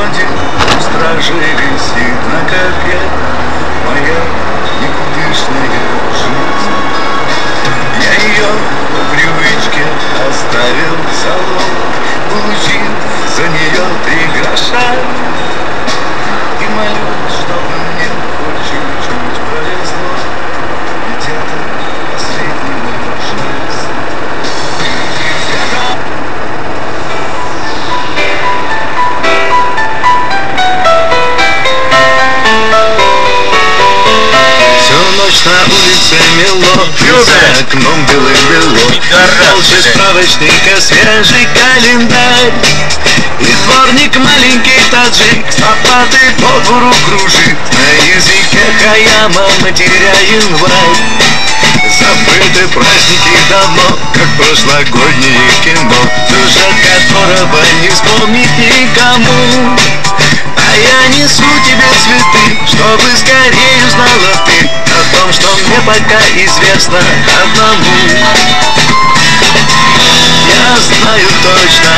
свободен, у стражи висит на копье моя никудышная жизнь. Я ее по привычке оставил в салон, получил за нее 3 гроша и молю, чтобы мне хоть чуть-чуть повезло, ведь это последний мой шанс. Ночь на улице мело, за окном белым-бело. Толще справочника свежий календарь, и дворник маленький таджик с лопатой по двору кружит. На языке Хаяма матеря январь. Забыты праздники давно, как прошлогоднее кино, сюжет которого не вспомнить никому. А я несу тебе цветы, чтобы скорее узнала ты о том, что мне пока известно одному. Я знаю точно,